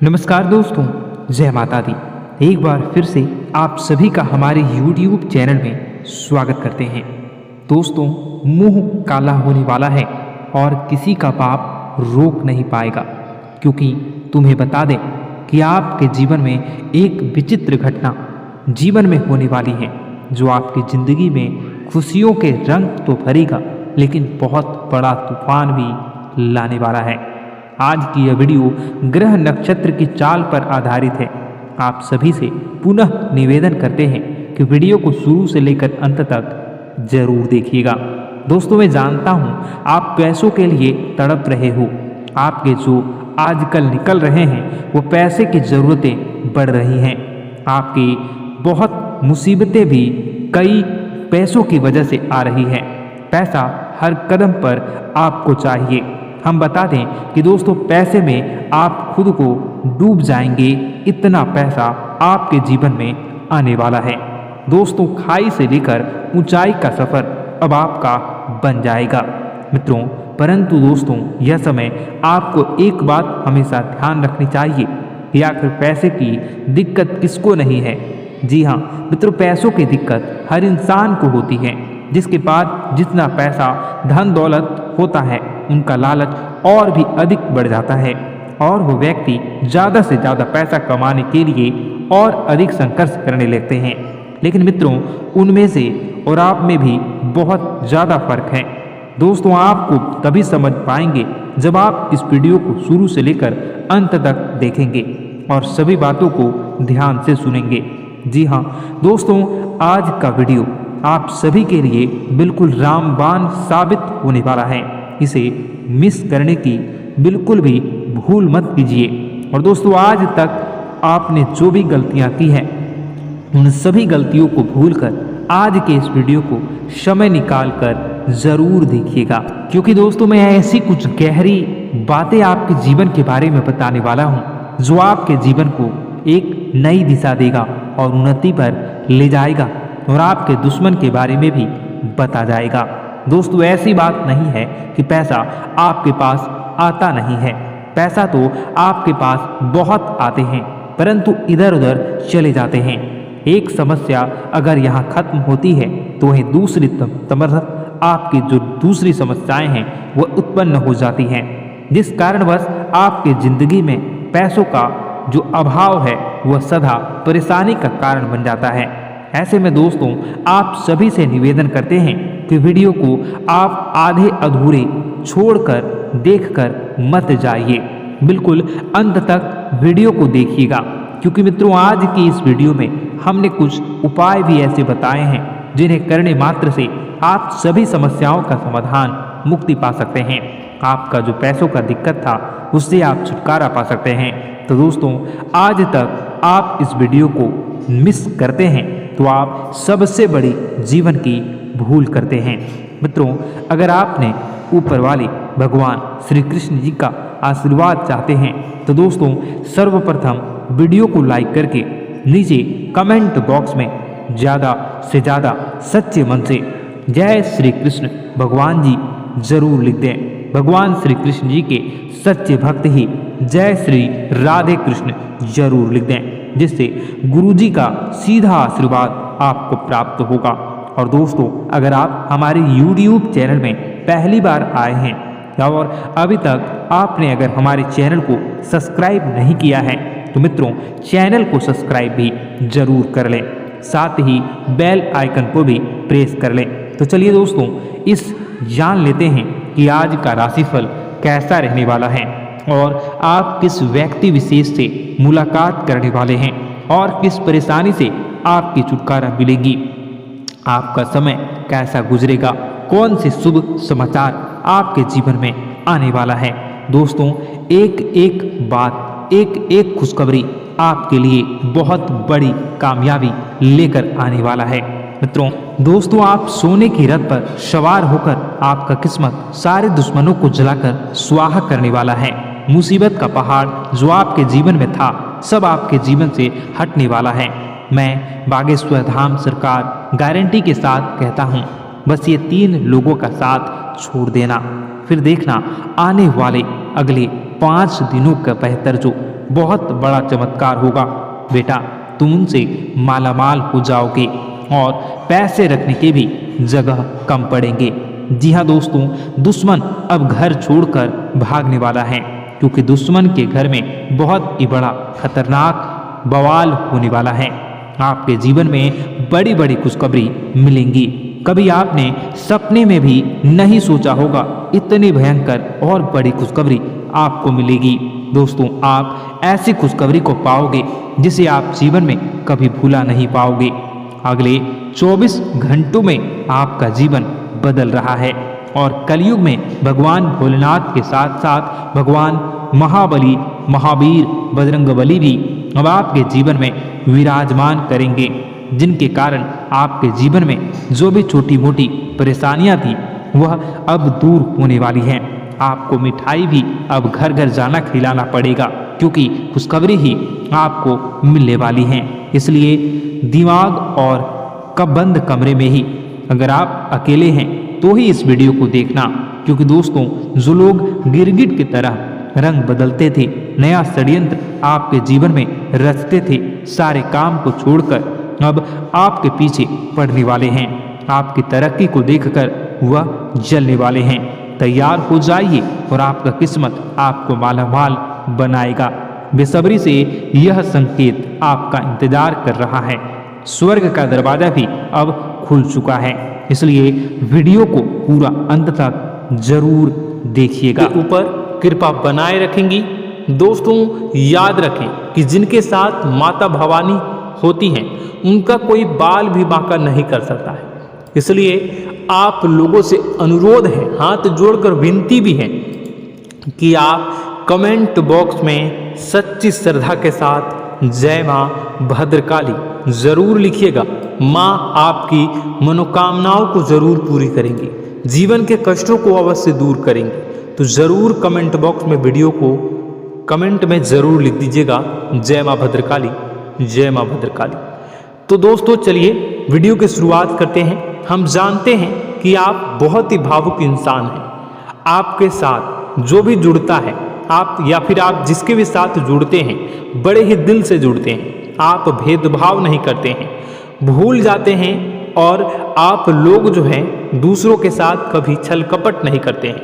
नमस्कार दोस्तों, जय माता दी। एक बार फिर से आप सभी का हमारे YouTube चैनल में स्वागत करते हैं। दोस्तों, मुंह काला होने वाला है और किसी का पाप रोक नहीं पाएगा, क्योंकि तुम्हें बता दें कि आपके जीवन में एक विचित्र घटना जीवन में होने वाली है, जो आपकी ज़िंदगी में खुशियों के रंग तो भरेगा, लेकिन बहुत बड़ा तूफान भी लाने वाला है। आज की यह वीडियो ग्रह नक्षत्र की चाल पर आधारित है। आप सभी से पुनः निवेदन करते हैं कि वीडियो को शुरू से लेकर अंत तक जरूर देखिएगा। दोस्तों, मैं जानता हूं आप पैसों के लिए तड़प रहे हो। आपके जो आजकल निकल रहे हैं वो पैसे की ज़रूरतें बढ़ रही हैं। आपकी बहुत मुसीबतें भी कई पैसों की वजह से आ रही हैं। पैसा हर कदम पर आपको चाहिए। हम बता दें कि दोस्तों, पैसे में आप खुद को डूब जाएंगे, इतना पैसा आपके जीवन में आने वाला है। दोस्तों, खाई से लेकर ऊंचाई का सफ़र अब आपका बन जाएगा मित्रों। परंतु दोस्तों, यह समय आपको एक बात हमेशा ध्यान रखनी चाहिए कि आखिर पैसे की दिक्कत किसको नहीं है। जी हाँ मित्रों, पैसों की दिक्कत हर इंसान को होती है। जिसके पास जितना पैसा धन दौलत होता है, उनका लालच और भी अधिक बढ़ जाता है और वो व्यक्ति ज़्यादा से ज़्यादा पैसा कमाने के लिए और अधिक संघर्ष करने लगते हैं। लेकिन मित्रों, उनमें से और आप में भी बहुत ज़्यादा फर्क है। दोस्तों, आपको तभी समझ पाएंगे जब आप इस वीडियो को शुरू से लेकर अंत तक देखेंगे और सभी बातों को ध्यान से सुनेंगे। जी हाँ दोस्तों, आज का वीडियो आप सभी के लिए बिल्कुल रामबाण साबित होने वाला है। इसे मिस करने की बिल्कुल भी भूल मत कीजिए। और दोस्तों, आज तक आपने जो भी गलतियां की हैं, उन सभी गलतियों को भूलकर आज के इस वीडियो को समय निकाल कर ज़रूर देखिएगा, क्योंकि दोस्तों मैं ऐसी कुछ गहरी बातें आपके जीवन के बारे में बताने वाला हूं जो आपके जीवन को एक नई दिशा देगा और उन्नति पर ले जाएगा और आपके दुश्मन के बारे में भी बता जाएगा। दोस्तों, ऐसी बात नहीं है कि पैसा आपके पास आता नहीं है। पैसा तो आपके पास बहुत आते हैं, परंतु इधर उधर चले जाते हैं। एक समस्या अगर यहाँ खत्म होती है तो वहीं दूसरी तरफ आपकी जो दूसरी समस्याएं हैं वो उत्पन्न हो जाती हैं, जिस कारणवश आपकी ज़िंदगी में पैसों का जो अभाव है वह सदा परेशानी का कारण बन जाता है। ऐसे में दोस्तों, आप सभी से निवेदन करते हैं कि वीडियो को आप आधे अधूरे छोड़कर देखकर मत जाइए। बिल्कुल अंत तक वीडियो को देखिएगा, क्योंकि मित्रों आज की इस वीडियो में हमने कुछ उपाय भी ऐसे बताए हैं जिन्हें करने मात्र से आप सभी समस्याओं का समाधान मुक्ति पा सकते हैं। आपका जो पैसों का दिक्कत था उससे आप छुटकारा पा सकते हैं। तो दोस्तों, आज तक आप इस वीडियो को मिस करते हैं तो आप सबसे बड़ी जीवन की भूल करते हैं। मित्रों, अगर आपने ऊपर वाले भगवान श्री कृष्ण जी का आशीर्वाद चाहते हैं तो दोस्तों, सर्वप्रथम वीडियो को लाइक करके नीचे कमेंट बॉक्स में ज़्यादा से ज़्यादा सच्चे मन से जय श्री कृष्ण भगवान जी जरूर लिख दें। भगवान श्री कृष्ण जी के सच्चे भक्त ही जय श्री राधे कृष्ण जरूर लिख दें, जिससे गुरु जी का सीधा आशीर्वाद आपको प्राप्त होगा। और दोस्तों, अगर आप हमारे YouTube चैनल में पहली बार आए हैं और अभी तक आपने अगर हमारे चैनल को सब्सक्राइब नहीं किया है तो मित्रों, चैनल को सब्सक्राइब भी जरूर कर लें, साथ ही बेल आइकन को भी प्रेस कर लें। तो चलिए दोस्तों, इस जान लेते हैं कि आज का राशिफल कैसा रहने वाला है और आप किस व्यक्ति विशेष से मुलाकात करने वाले हैं और किस परेशानी से आपकी छुटकारा मिलेगी। आपका समय कैसा गुजरेगा, कौन से शुभ समाचार आपके जीवन में आने वाला है। दोस्तों, एक एक बात, एक एक खुशखबरी आपके लिए बहुत बड़ी कामयाबी लेकर आने वाला है। मित्रों, दोस्तों, आप सोने की रथ पर सवार होकर आपका किस्मत सारे दुश्मनों को जलाकर स्वाहा करने वाला है। मुसीबत का पहाड़ जो आपके जीवन में था सब आपके जीवन से हटने वाला है। मैं बागेश्वर धाम सरकार गारंटी के साथ कहता हूँ, बस ये 3 लोगों का साथ छोड़ देना, फिर देखना आने वाले अगले 5 दिनों का बेहतर जो बहुत बड़ा चमत्कार होगा। बेटा, तुम उनसे मालामाल हो जाओगे और पैसे रखने के भी जगह कम पड़ेंगे। जी हाँ दोस्तों, दुश्मन अब घर छोड़कर भागने वाला है, क्योंकि दुश्मन के घर में बहुत ही बड़ा खतरनाक बवाल होने वाला है। आपके जीवन में बड़ी बड़ी खुशखबरी मिलेंगी। कभी आपने सपने में भी नहीं सोचा होगा इतनी भयंकर और बड़ी खुशखबरी आपको मिलेगी। दोस्तों, आप ऐसी खुशखबरी को पाओगे जिसे आप जीवन में कभी भूला नहीं पाओगे। अगले 24 घंटों में आपका जीवन बदल रहा है और कलयुग में भगवान भोलेनाथ के साथ साथ भगवान महाबली, महावीर, बजरंगबली भी अब आपके जीवन में विराजमान करेंगे, जिनके कारण आपके जीवन में जो भी छोटी मोटी परेशानियां थी वह अब दूर होने वाली हैं। आपको मिठाई भी अब घर घर जाना खिलाना पड़ेगा, क्योंकि खुशखबरी ही आपको मिलने वाली हैं। इसलिए दिमाग और बंद कमरे में ही, अगर आप अकेले हैं तो ही इस वीडियो को देखना, क्योंकि दोस्तों जो लोग गिरगिट की तरह रंग बदलते थे, नया षड्यंत्र आपके जीवन में रचते थे, सारे काम को छोड़कर अब आपके पीछे पड़ने वाले हैं। आपकी तरक्की को देखकर वह जलने वाले हैं। तैयार हो जाइए और आपका किस्मत आपको मालामाल बनाएगा। बेसब्री से यह संकेत आपका इंतजार कर रहा है। स्वर्ग का दरवाजा भी अब खुल चुका है, इसलिए वीडियो को पूरा अंत तक जरूर देखिएगा। ऊपर कृपा बनाए रखेंगी। दोस्तों, याद रखें कि जिनके साथ माता भवानी होती हैं उनका कोई बाल भी बांका नहीं कर सकता है। इसलिए आप लोगों से अनुरोध है, हाथ जोड़कर विनती भी है कि आप कमेंट बॉक्स में सच्ची श्रद्धा के साथ जय मां भद्रकाली जरूर लिखिएगा। मां आपकी मनोकामनाओं को जरूर पूरी करेंगी, जीवन के कष्टों को अवश्य दूर करेंगी। तो जरूर कमेंट बॉक्स में वीडियो को कमेंट में जरूर लिख दीजिएगा, जय मां भद्रकाली, जय मां भद्रकाली। तो दोस्तों, चलिए वीडियो की शुरुआत करते हैं। हम जानते हैं कि आप बहुत ही भावुक इंसान हैं। आपके साथ जो भी जुड़ता है, आप या फिर आप जिसके भी साथ जुड़ते हैं, बड़े ही दिल से जुड़ते हैं। आप भेदभाव नहीं करते हैं, भूल जाते हैं, और आप लोग जो हैं दूसरों के साथ कभी छल कपट नहीं करते हैं।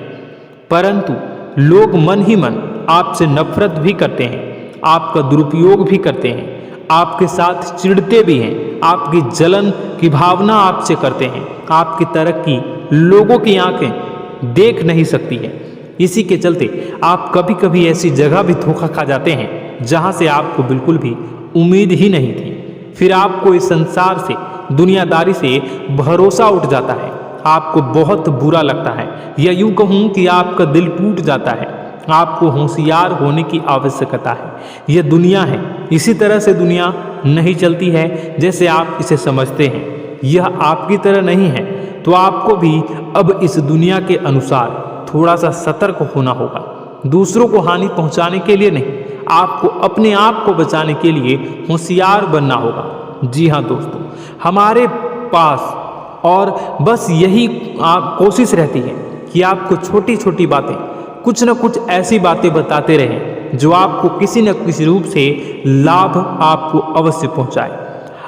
परंतु लोग मन ही मन आपसे नफरत भी करते हैं, आपका दुरुपयोग भी करते हैं, आपके साथ चिढ़ते भी हैं, आपकी जलन की भावना आपसे करते हैं। आपकी तरक्की लोगों की आंखें देख नहीं सकती है। इसी के चलते आप कभी कभी ऐसी जगह भी धोखा खा जाते हैं जहां से आपको बिल्कुल भी उम्मीद ही नहीं थी। फिर आपको इस संसार से, दुनियादारी से भरोसा उठ जाता है, आपको बहुत बुरा लगता है, या यूं कहूं कि आपका दिल टूट जाता है। आपको होशियार होने की आवश्यकता है। यह दुनिया है, इसी तरह से दुनिया नहीं चलती है जैसे आप इसे समझते हैं। यह आपकी तरह नहीं है, तो आपको भी अब इस दुनिया के अनुसार थोड़ा सा सतर्क होना होगा। दूसरों को हानि पहुंचाने के लिए नहीं, आपको अपने आप को बचाने के लिए होशियार बनना होगा। जी हाँ दोस्तों, हमारे पास और बस यही कोशिश रहती है कि आपको छोटी छोटी बातें, कुछ न कुछ ऐसी बातें बताते रहें जो आपको किसी न किसी रूप से लाभ आपको अवश्य पहुंचाए,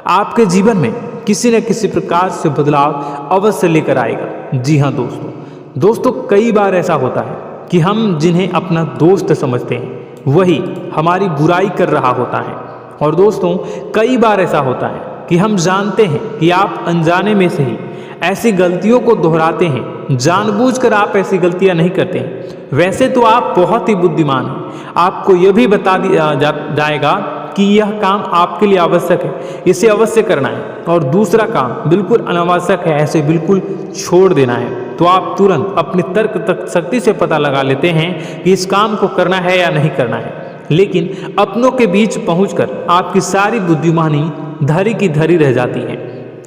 आपके जीवन में किसी न किसी प्रकार से बदलाव अवश्य लेकर आएगा। जी हाँ दोस्तों, कई बार ऐसा होता है कि हम जिन्हें अपना दोस्त समझते हैं वही हमारी बुराई कर रहा होता है। और दोस्तों, कई बार ऐसा होता है कि हम जानते हैं कि आप अनजाने में से ही ऐसी गलतियों को दोहराते हैं, जानबूझकर आप ऐसी गलतियां नहीं करते हैं। वैसे तो आप बहुत ही बुद्धिमान हैं, आपको यह भी बता दिया जाएगा कि यह काम आपके लिए आवश्यक है, इसे अवश्य करना है, और दूसरा काम बिल्कुल अनावश्यक है, ऐसे बिल्कुल छोड़ देना है। तो आप तुरंत अपनी तर्क शक्ति से पता लगा लेते हैं कि इस काम को करना है या नहीं करना है। लेकिन अपनों के बीच पहुंचकर आपकी सारी बुद्धिमानी धरी की धरी रह जाती है।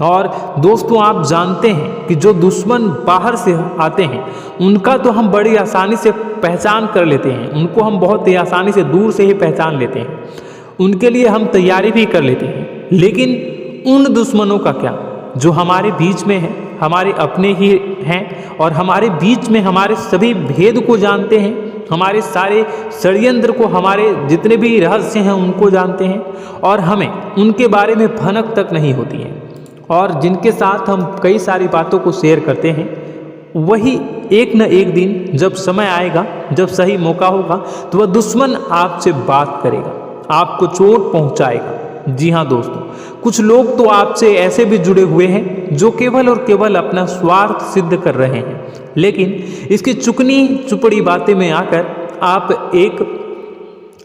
और दोस्तों, आप जानते हैं कि जो दुश्मन बाहर से आते हैं उनका तो हम बड़ी आसानी से पहचान कर लेते हैं, उनको हम बहुत ही आसानी से दूर से ही पहचान लेते हैं, उनके लिए हम तैयारी भी कर लेते हैं। लेकिन उन दुश्मनों का क्या जो हमारे बीच में है, हमारे अपने ही हैं और हमारे बीच में हमारे सभी भेद को जानते हैं, हमारे सारे षड्यंत्र को, हमारे जितने भी रहस्य हैं उनको जानते हैं और हमें उनके बारे में भनक तक नहीं होती है। और जिनके साथ हम कई सारी बातों को शेयर करते हैं, वही एक न एक दिन जब समय आएगा, जब सही मौका होगा, तो वह दुश्मन आपसे बात करेगा, आपको चोट पहुंचाएगा। जी हाँ दोस्तों, कुछ लोग तो आपसे ऐसे भी जुड़े हुए हैं जो केवल और केवल अपना स्वार्थ सिद्ध कर रहे हैं, लेकिन इसकी चुकनी चुपड़ी बातें में आकर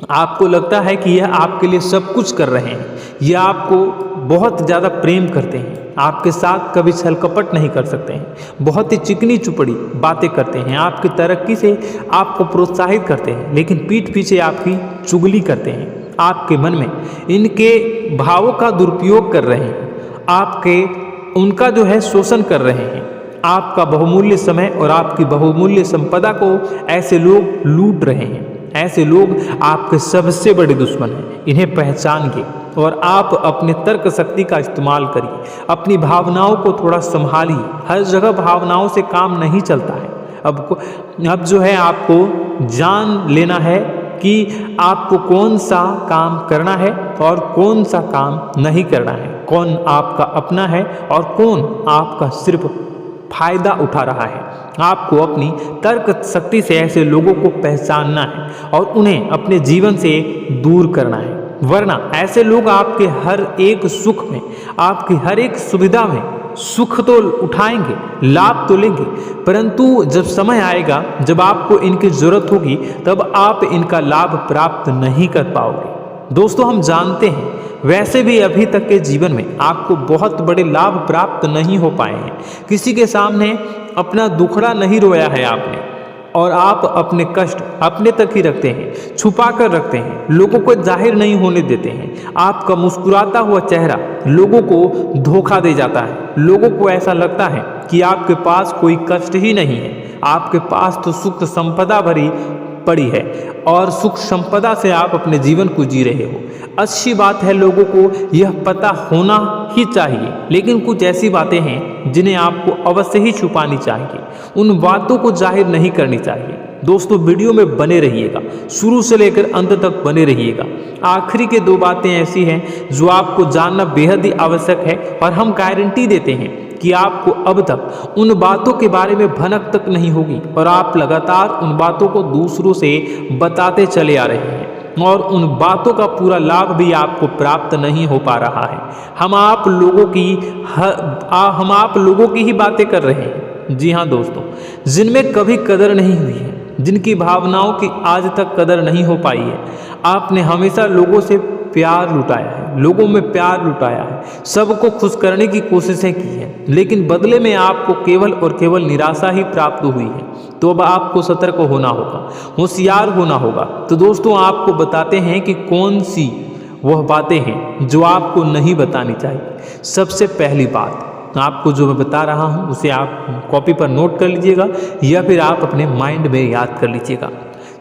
आपको लगता है कि यह आपके लिए सब कुछ कर रहे हैं, यह आपको बहुत ज़्यादा प्रेम करते हैं, आपके साथ कभी छल कपट नहीं कर सकते हैं, बहुत ही चिकनी चुपड़ी बातें करते हैं, आपकी तरक्की से आपको प्रोत्साहित करते हैं, लेकिन पीठ पीछे आपकी चुगली करते हैं, आपके मन में इनके भावों का दुरुपयोग कर रहे हैं, उनका जो है शोषण कर रहे हैं, आपका बहुमूल्य समय और आपकी बहुमूल्य संपदा को ऐसे लोग लूट रहे हैं। ऐसे लोग आपके सबसे बड़े दुश्मन हैं। इन्हें पहचानिए और आप अपने तर्क शक्ति का इस्तेमाल करिए, अपनी भावनाओं को थोड़ा संभालिए। हर जगह भावनाओं से काम नहीं चलता है। अब जो है आपको जान लेना है कि आपको कौन सा काम करना है और कौन सा काम नहीं करना है, कौन आपका अपना है और कौन आपका सिर्फ फायदा उठा रहा है। आपको अपनी तर्क शक्ति से ऐसे लोगों को पहचानना है और उन्हें अपने जीवन से दूर करना है, वरना ऐसे लोग आपके हर एक सुख में, आपकी हर एक सुविधा में सुख तो उठाएंगे, लाभ तो लेंगे, परंतु जब समय आएगा, जब आपको इनकी जरूरत होगी, तब आप इनका लाभ प्राप्त नहीं कर पाओगे। दोस्तों, हम जानते हैं वैसे भी अभी तक के जीवन में आपको बहुत बड़े लाभ प्राप्त नहीं हो पाए हैं। किसी के सामने अपना दुखड़ा नहीं रोया है आपने, और आप अपने कष्ट अपने तक ही रखते हैं, छुपा कर रखते हैं, लोगों को जाहिर नहीं होने देते हैं। आपका मुस्कुराता हुआ चेहरा लोगों को धोखा दे जाता है। लोगों को ऐसा लगता है कि आपके पास कोई कष्ट ही नहीं है, आपके पास तो सुख संपदा भरी पड़ी है और सुख संपदा से आप अपने जीवन को जी रहे हो। अच्छी बात है, लोगों को यह पता होना ही चाहिए, लेकिन कुछ ऐसी बातें हैं जिन्हें आपको अवश्य ही छुपानी चाहिए, उन बातों को जाहिर नहीं करनी चाहिए। दोस्तों, वीडियो में बने रहिएगा, शुरू से लेकर अंत तक बने रहिएगा। आखिरी के 2 बातें ऐसी हैं जो आपको जानना बेहद ही आवश्यक है और हम गारंटी देते हैं कि आपको अब तक उन बातों के बारे में भनक तक नहीं होगी और आप लगातार उन बातों को दूसरों से बताते चले आ रहे हैं और उन बातों का पूरा लाभ भी आपको प्राप्त नहीं हो पा रहा है। हम आप लोगों की ही बातें कर रहे हैं। जी हाँ दोस्तों, जिनमें कभी कदर नहीं हुई है, जिनकी भावनाओं की आज तक कदर नहीं हो पाई है। आपने हमेशा लोगों से प्यार लुटाया है, लोगों में प्यार लुटाया है, सबको खुश करने की कोशिशें की है, लेकिन बदले में आपको केवल और केवल निराशा ही प्राप्त हुई है। तो अब आपको सतर्क होना होगा, होशियार होना होगा। तो दोस्तों, आपको बताते हैं कि कौन सी वह बातें हैं जो आपको नहीं बतानी चाहिए। सबसे पहली बात आपको जो मैं बता रहा हूँ उसे आप कॉपी पर नोट कर लीजिएगा या फिर आप अपने माइंड में याद कर लीजिएगा।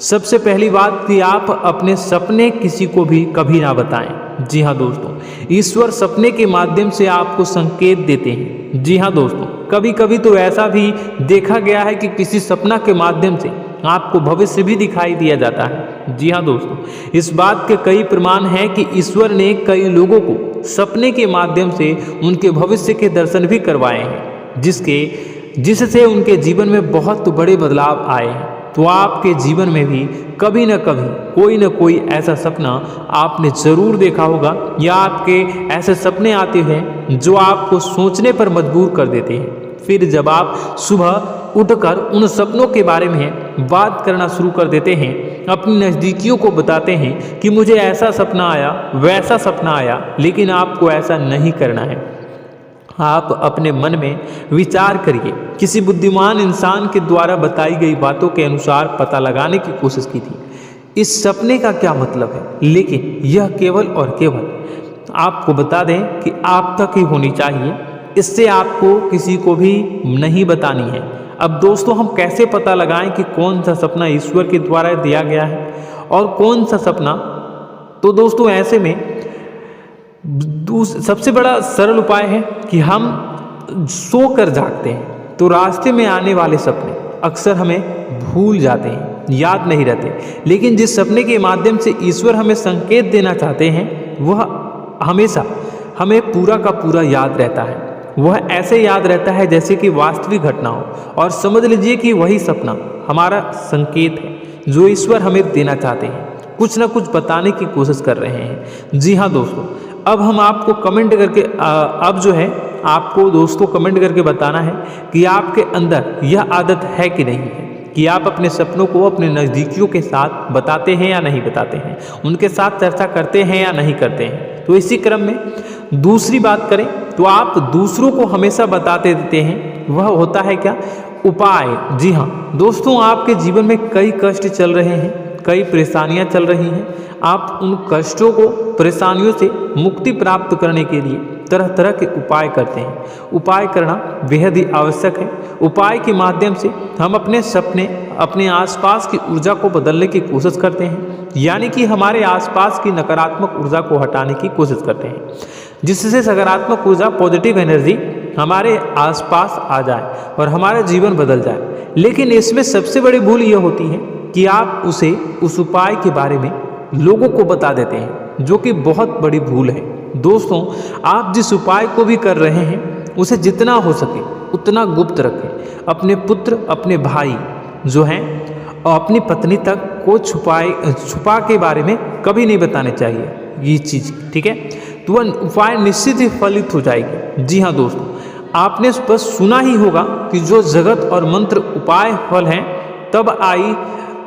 सबसे पहली बात कि आप अपने सपने किसी को भी कभी ना बताएं। जी हाँ दोस्तों, ईश्वर सपने के माध्यम से आपको संकेत देते हैं। जी हाँ दोस्तों, कभी कभी तो ऐसा भी देखा गया है कि किसी सपना के माध्यम से आपको भविष्य भी दिखाई दिया जाता है। जी हाँ दोस्तों, इस बात के कई प्रमाण हैं कि ईश्वर ने कई लोगों को सपने के माध्यम से उनके भविष्य के दर्शन भी करवाए हैं, जिससे उनके जीवन में बहुत बड़े बदलाव आए हैं। तो आपके जीवन में भी कभी न कभी कोई न कोई ऐसा सपना आपने जरूर देखा होगा या आपके ऐसे सपने आते हैं जो आपको सोचने पर मजबूर कर देते हैं। फिर जब आप सुबह उठकर उन सपनों के बारे में बात करना शुरू कर देते हैं, अपनी नज़दीकियों को बताते हैं कि मुझे ऐसा सपना आया, वैसा सपना आया, लेकिन आपको ऐसा नहीं करना है। आप अपने मन में विचार करिए। किसी बुद्धिमान इंसान के द्वारा बताई गई बातों के अनुसार पता लगाने की कोशिश की थी इस सपने का क्या मतलब है, लेकिन यह केवल और केवल आपको बता दें कि आप तक ही होनी चाहिए। इससे आपको किसी को भी नहीं बतानी है। अब दोस्तों, हम कैसे पता लगाएं कि कौन सा सपना ईश्वर के द्वारा दिया गया है और कौन सा सपना? तो दोस्तों, ऐसे में सबसे बड़ा सरल उपाय है कि हम सोकर जागते हैं तो रास्ते में आने वाले सपने अक्सर हमें भूल जाते हैं। याद नहीं रहते। लेकिन जिस सपने के माध्यम से ईश्वर हमें संकेत देना चाहते हैं वह हमेशा हमें पूरा का पूरा याद रहता है। वह ऐसे याद रहता है जैसे कि वास्तविक घटना हो, और समझ लीजिए कि वही सपना हमारा संकेत है जो ईश्वर हमें देना चाहते हैं, कुछ ना कुछ बताने की कोशिश कर रहे हैं। जी हाँ दोस्तों, अब हम आपको कमेंट करके अब जो है आपको दोस्तों कमेंट करके बताना है कि आपके अंदर यह आदत है कि नहीं है कि आप अपने सपनों को अपने नज़दीकियों के साथ बताते हैं या नहीं बताते हैं, उनके साथ चर्चा करते हैं या नहीं करते हैं। तो इसी क्रम में दूसरी बात करें तो आप दूसरों को हमेशा बताते देते हैं, वह होता है क्या? उपाय। जी हाँ दोस्तों, आपके जीवन में कई कष्ट चल रहे हैं, कई परेशानियां चल रही हैं। आप उन कष्टों को, परेशानियों से मुक्ति प्राप्त करने के लिए तरह तरह के उपाय करते हैं। उपाय करना बेहद ही आवश्यक है। उपाय के माध्यम से हम अपने सपने, अपने आसपास की ऊर्जा को बदलने की कोशिश करते हैं, यानी कि हमारे आसपास की नकारात्मक ऊर्जा को हटाने की कोशिश करते हैं, जिससे सकारात्मक ऊर्जा, पॉजिटिव एनर्जी हमारे आसपास आ जाए और हमारा जीवन बदल जाए। लेकिन इसमें सबसे बड़ी भूल यह होती है कि आप उस उपाय के बारे में लोगों को बता देते हैं, जो कि बहुत बड़ी भूल है। दोस्तों, आप जिस उपाय को भी कर रहे हैं उसे जितना हो सके उतना गुप्त रखें। अपने पुत्र, अपने भाई जो हैं और अपनी पत्नी तक को छुपा के बारे में कभी नहीं बताने चाहिए ये चीज़, ठीक है? तो वह उपाय निश्चित ही फलित हो जाएगी। जी हाँ दोस्तों, आपने बस सुना ही होगा कि जो जगत और मंत्र उपाय फल हैं तब आई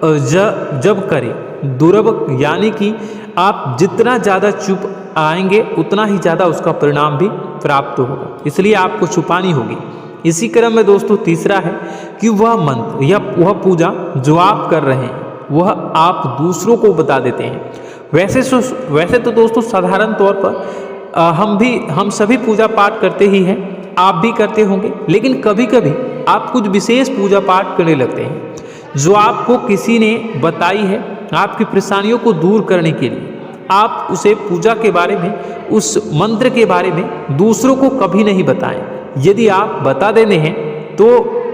जब करे दुर्लभ, यानी कि आप जितना ज़्यादा चुप आएंगे उतना ही ज़्यादा उसका परिणाम भी प्राप्त होगा, इसलिए आपको छुपानी होगी। इसी क्रम में दोस्तों तीसरा है कि वह मंत्र या वह पूजा जो आप कर रहे हैं वह आप दूसरों को बता देते हैं। वैसे तो दोस्तों साधारण तौर पर हम सभी पूजा पाठ करते ही हैं, आप भी करते होंगे, लेकिन कभी कभी आप कुछ विशेष पूजा पाठ करने लगते हैं जो आपको किसी ने बताई है आपकी परेशानियों को दूर करने के लिए। आप उसे पूजा के बारे में, उस मंत्र के बारे में दूसरों को कभी नहीं बताएं। यदि आप बता देते हैं तो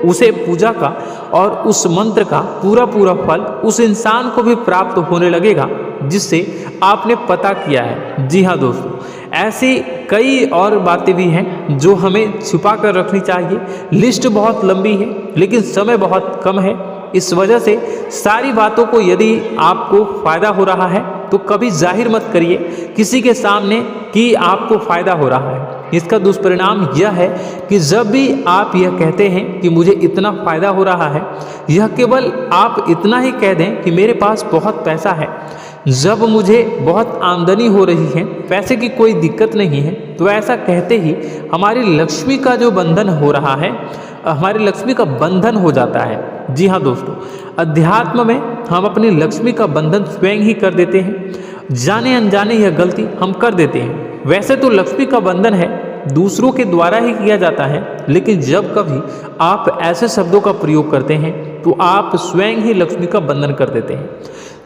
उसे पूजा का और उस मंत्र का पूरा फल उस इंसान को भी प्राप्त होने लगेगा जिससे आपने पता किया है। जी हाँ दोस्तों, ऐसी कई और बातें भी हैं जो हमें छुपा कर रखनी चाहिए। लिस्ट बहुत लंबी है लेकिन समय बहुत कम है, इस वजह से सारी बातों को यदि आपको फ़ायदा हो रहा है तो कभी जाहिर मत करिए किसी के सामने कि आपको फ़ायदा हो रहा है। इसका दुष्परिणाम यह है कि जब भी आप यह कहते हैं कि मुझे इतना फ़ायदा हो रहा है, यह केवल आप इतना ही कह दें कि मेरे पास बहुत पैसा है, जब मुझे बहुत आमदनी हो रही है, पैसे की कोई दिक्कत नहीं है, तो ऐसा कहते ही हमारी लक्ष्मी का जो बंधन हो रहा है, हमारी लक्ष्मी का बंधन हो जाता है। जी हाँ दोस्तों, अध्यात्म में हम अपनी लक्ष्मी का बंधन स्वयं ही कर देते हैं। जाने अनजाने यह गलती हम कर देते हैं। वैसे तो लक्ष्मी का बंधन है दूसरों के द्वारा ही किया जाता है, लेकिन जब कभी आप ऐसे शब्दों का प्रयोग करते हैं तो आप स्वयं ही लक्ष्मी का बंधन कर देते हैं,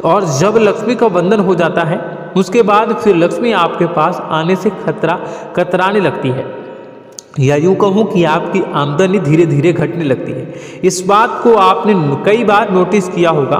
और जब लक्ष्मी का बंधन हो जाता है उसके बाद फिर लक्ष्मी आपके पास आने से कतराने लगती है, या यूँ कहूँ कि आपकी आमदनी धीरे धीरे घटने लगती है। इस बात को आपने कई बार नोटिस किया होगा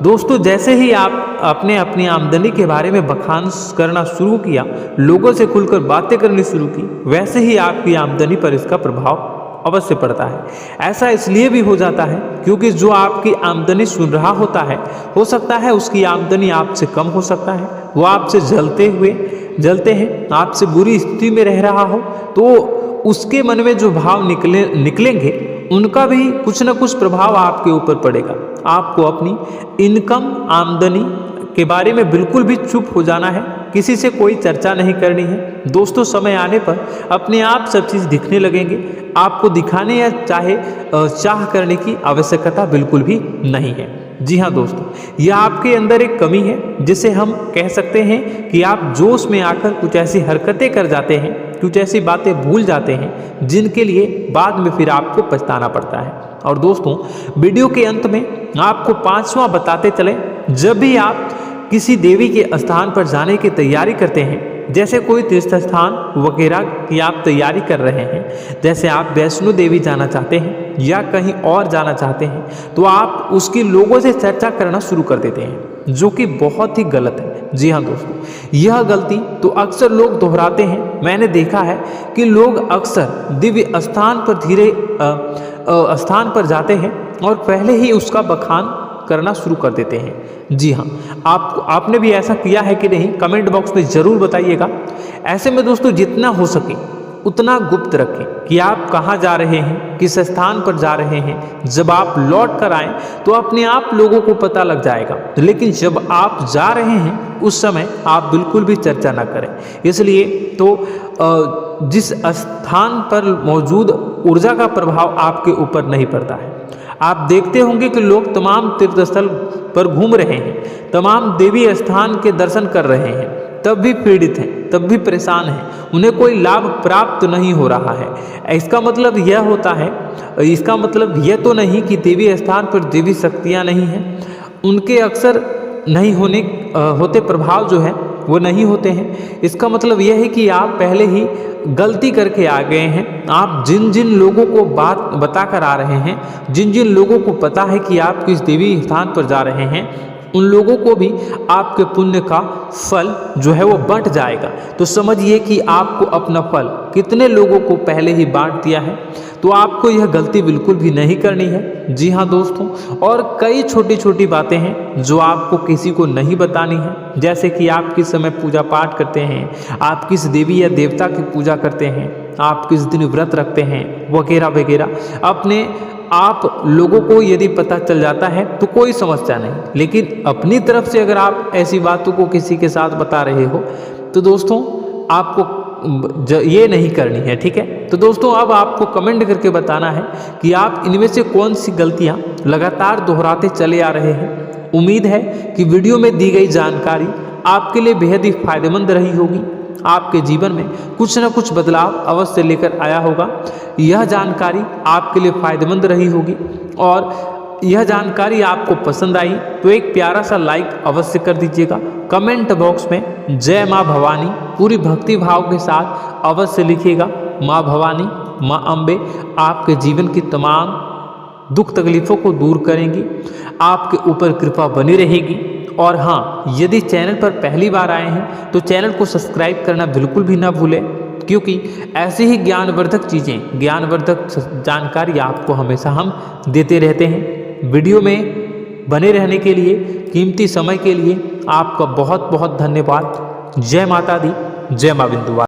दोस्तों। जैसे ही आप अपनी आमदनी के बारे में बखान करना शुरू किया, लोगों से खुलकर बातें करनी शुरू की, वैसे ही आपकी आमदनी पर इसका प्रभाव अवश्य पड़ता है। ऐसा इसलिए भी हो जाता है क्योंकि जो आपकी आमदनी सुन रहा होता है, हो सकता है उसकी आमदनी आपसे कम हो सकता है, वो आपसे जलते हैं, आपसे बुरी स्थिति में रह रहा हो, तो उसके मन में जो भाव निकलेंगे उनका भी कुछ न कुछ प्रभाव आपके ऊपर पड़ेगा। आपको अपनी इनकम, आमदनी के बारे में बिल्कुल भी चुप हो जाना है, किसी से कोई चर्चा नहीं करनी है। दोस्तों, समय आने पर अपने आप सब चीज़ दिखने लगेंगे, आपको दिखाने या चाह करने की आवश्यकता बिल्कुल भी नहीं है। जी हाँ दोस्तों, यह आपके अंदर एक कमी है जिसे हम कह सकते हैं कि आप जोश में आकर कुछ ऐसी हरकतें कर जाते हैं, कुछ ऐसी बातें भूल जाते हैं जिनके लिए बाद में फिर आपको पछताना पड़ता है। और दोस्तों, वीडियो के अंत में आपको 5वां बताते चलें, जब भी आप किसी देवी के स्थान पर जाने की तैयारी करते हैं, जैसे कोई तीर्थ स्थान वगैरह की आप तैयारी कर रहे हैं, जैसे आप वैष्णो देवी जाना चाहते हैं, या कहीं और जाना चाहते हैं तो आप उसकी लोगों से चर्चा करना शुरू कर देते हैं, जो कि बहुत ही गलत है। जी हाँ दोस्तों, यह गलती तो अक्सर लोग दोहराते हैं। मैंने देखा है कि लोग अक्सर दिव्य स्थान पर स्थान पर जाते हैं और पहले ही उसका बखान करना शुरू कर देते हैं। जी हाँ, आपने भी ऐसा किया है कि नहीं, कमेंट बॉक्स में ज़रूर बताइएगा। ऐसे में दोस्तों जितना हो सके उतना गुप्त रखें कि आप कहाँ जा रहे हैं, किस स्थान पर जा रहे हैं। जब आप लौट कर आएँ तो अपने आप लोगों को पता लग जाएगा, लेकिन जब आप जा रहे हैं उस समय आप बिल्कुल भी चर्चा ना करें। इसलिए तो जिस स्थान पर मौजूद ऊर्जा का प्रभाव आपके ऊपर नहीं पड़ता है। आप देखते होंगे कि लोग तमाम तीर्थस्थल पर घूम रहे हैं, तमाम देवी स्थान के दर्शन कर रहे हैं, तब भी पीड़ित हैं, तब भी परेशान हैं, उन्हें कोई लाभ प्राप्त नहीं हो रहा है। इसका मतलब यह होता है, इसका मतलब यह तो नहीं कि देवी स्थान पर देवी शक्तियाँ नहीं हैं, उनके अक्सर नहीं होते प्रभाव जो है वो नहीं होते हैं। इसका मतलब यह है कि आप पहले ही गलती करके आ गए हैं। आप जिन जिन लोगों को बात बता कर आ रहे हैं, जिन जिन लोगों को पता है कि आप किस देवी स्थान पर जा रहे हैं, उन लोगों को भी आपके पुण्य का फल जो है वो बंट जाएगा। तो समझिए कि आपको अपना फल कितने लोगों को पहले ही बांट दिया है। तो आपको यह गलती बिल्कुल भी नहीं करनी है। जी हाँ दोस्तों, और कई छोटी छोटी बातें हैं जो आपको किसी को नहीं बतानी है, जैसे कि आप किस समय पूजा पाठ करते हैं, आप किस देवी या देवता की पूजा करते हैं, आप किस दिन व्रत रखते हैं, वगैरह वगैरह। अपने आप लोगों को यदि पता चल जाता है तो कोई समस्या नहीं, लेकिन अपनी तरफ से अगर आप ऐसी बातों को किसी के साथ बता रहे हो तो दोस्तों आपको ये नहीं करनी है, ठीक है। तो दोस्तों अब आपको कमेंट करके बताना है कि आप इनमें से कौन सी गलतियां लगातार दोहराते चले आ रहे हैं। उम्मीद है कि वीडियो में दी गई जानकारी आपके लिए बेहद ही फायदेमंद रही होगी, आपके जीवन में कुछ न कुछ बदलाव अवश्य लेकर आया होगा। यह जानकारी आपके लिए फायदेमंद रही होगी और यह जानकारी आपको पसंद आई तो एक प्यारा सा लाइक अवश्य कर दीजिएगा। कमेंट बॉक्स में जय माँ भवानी पूरी भक्ति भाव के साथ अवश्य लिखिएगा। माँ भवानी, माँ अम्बे आपके जीवन की तमाम दुख तकलीफ़ों को दूर करेंगी, आपके ऊपर कृपा बनी रहेगी। और हाँ, यदि चैनल पर पहली बार आए हैं तो चैनल को सब्सक्राइब करना बिल्कुल भी ना भूलें, क्योंकि ऐसे ही ज्ञानवर्धक चीज़ें, ज्ञानवर्धक जानकारी आपको हमेशा हम देते रहते हैं। वीडियो में बने रहने के लिए, कीमती समय के लिए आपका बहुत बहुत धन्यवाद। जय माता दी, जय माँ बिंदु।